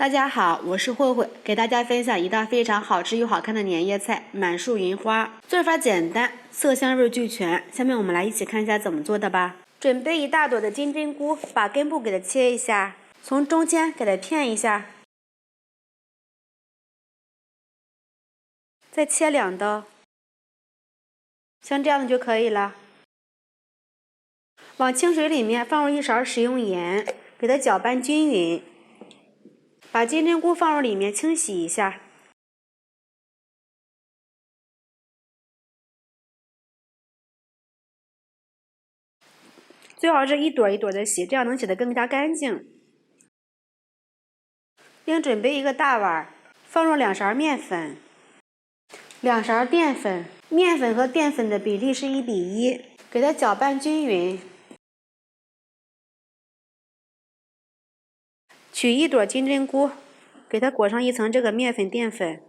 大家好，我是慧慧，给大家分享一道非常好吃又好看的年夜菜——满树云花。做法简单，色香味俱全。下面我们来一起看一下怎么做的吧。准备一大朵的金针菇，把根部给它切一下，从中间给它片一下，再切2刀，像这样的就可以了。往清水里面放入1勺食用盐，给它搅拌均匀。把金针菇放入里面清洗一下，最好是一朵一朵的洗，这样能洗得更加干净。另准备一个大碗，放入2勺面粉，2勺淀粉，面粉和淀粉的比例是1比1，给它搅拌均匀。取1朵金针菇，给它裹上一层这个面粉淀粉，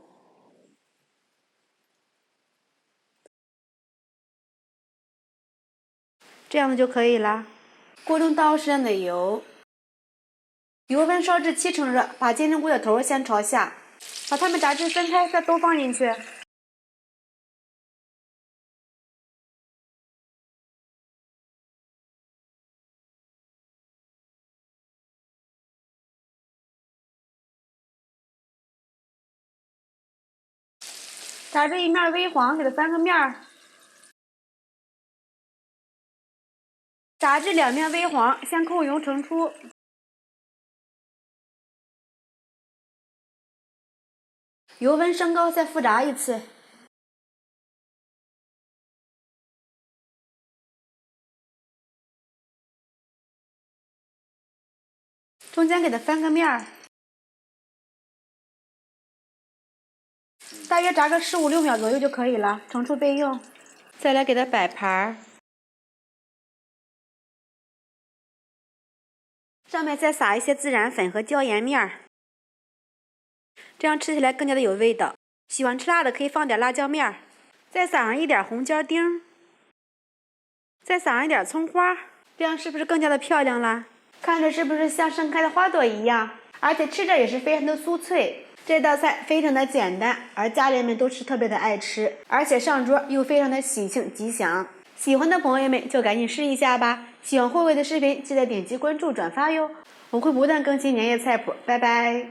这样的就可以了。锅中倒入上的油，油温烧至70%热，把金针菇的头先朝下，把它们炸至分开，再都放进去。炸至一面微黄，给它翻个面儿。炸至2面微黄，先扣油盛出。油温升高，再复炸一次。中间给它翻个面儿，大约炸个15、16秒左右就可以了，盛出备用。再来给它摆盘，上面再撒一些孜然粉和椒盐面，这样吃起来更加的有味道。喜欢吃辣的可以放点辣椒面，再撒上一点红椒丁，再撒上一点葱花，这样是不是更加的漂亮啦？看着是不是像盛开的花朵一样？而且吃着也是非常的酥脆。这道菜非常的简单，而家人们都是特别的爱吃，而且上桌又非常的喜庆吉祥。喜欢的朋友们就赶紧试一下吧。喜欢慧慧的视频，记得点击关注转发哟，我会不断更新年夜菜谱。拜拜。